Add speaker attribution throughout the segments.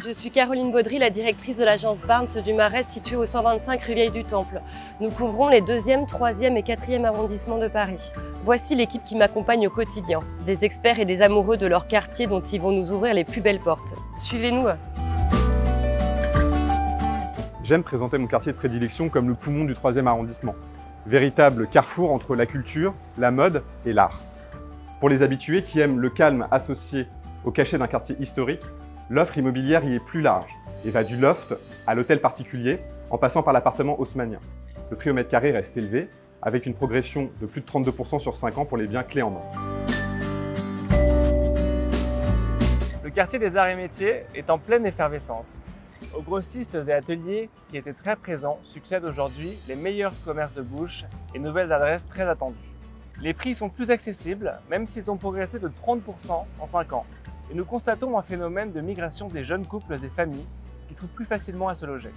Speaker 1: Je suis Caroline Baudry, la directrice de l'agence Barnes du Marais située au 125 rue Vieille du Temple. Nous couvrons les 2e, 3e et 4e arrondissements de Paris. Voici l'équipe qui m'accompagne au quotidien. Des experts et des amoureux de leur quartier dont ils vont nous ouvrir les plus belles portes. Suivez-nous.
Speaker 2: J'aime présenter mon quartier de prédilection comme le poumon du 3e arrondissement. Véritable carrefour entre la culture, la mode et l'art. Pour les habitués qui aiment le calme associé au cachet d'un quartier historique, l'offre immobilière y est plus large et va du loft à l'hôtel particulier en passant par l'appartement haussmannien. Le prix au mètre carré reste élevé avec une progression de plus de 32% sur 5 ans pour les biens clés en main.
Speaker 3: Le quartier des arts et métiers est en pleine effervescence. Aux grossistes et ateliers qui étaient très présents succèdent aujourd'hui les meilleurs commerces de bouche et nouvelles adresses très attendues. Les prix sont plus accessibles, même s'ils ont progressé de 30% en 5 ans. Et nous constatons un phénomène de migration des jeunes couples et familles qui trouvent plus facilement à se loger.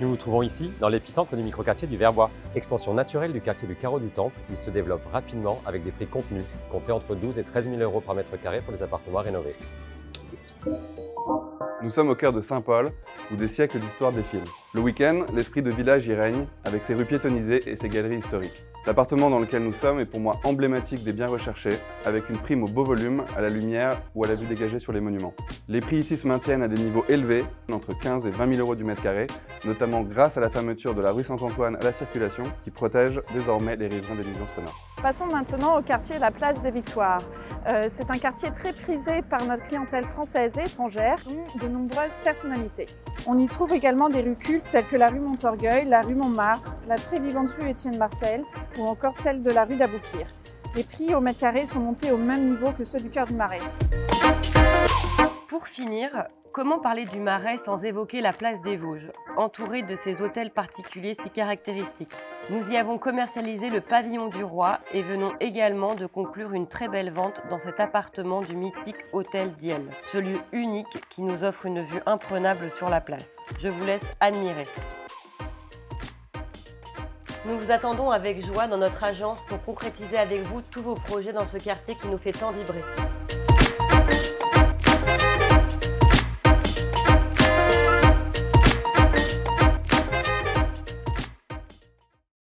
Speaker 4: Nous nous trouvons ici dans l'épicentre du microquartier du Verbois, extension naturelle du quartier du Carreau du Temple. Il se développe rapidement avec des prix contenus, comptés entre 12 et 13 000 € par mètre carré pour les appartements rénovés.
Speaker 5: Nous sommes au cœur de Saint-Paul, où des siècles d'histoire défilent. Le week-end, l'esprit de village y règne, avec ses rues piétonnisées et ses galeries historiques. L'appartement dans lequel nous sommes est pour moi emblématique des biens recherchés, avec une prime au beau volume, à la lumière ou à la vue dégagée sur les monuments. Les prix ici se maintiennent à des niveaux élevés, entre 15 et 20 000 € du mètre carré, notamment grâce à la fermeture de la rue Saint-Antoine à la circulation, qui protège désormais les riverains des nuisances sonores.
Speaker 6: Passons maintenant au quartier La Place des Victoires. C'est un quartier très prisé par notre clientèle française et étrangère, dont de nombreuses personnalités. On y trouve également des rues cultes telles que la rue Montorgueil, la rue Montmartre, la très vivante rue Étienne Marcel ou encore celle de la rue d'Aboukir. Les prix au mètre carré sont montés au même niveau que ceux du cœur du Marais.
Speaker 1: Pour finir, comment parler du Marais sans évoquer la place des Vosges, entourée de ces hôtels particuliers si caractéristiques? Nous y avons commercialisé le pavillon du Roi et venons également de conclure une très belle vente dans cet appartement du mythique hôtel Diel, ce lieu unique qui nous offre une vue imprenable sur la place. Je vous laisse admirer. Nous vous attendons avec joie dans notre agence pour concrétiser avec vous tous vos projets dans ce quartier qui nous fait tant vibrer.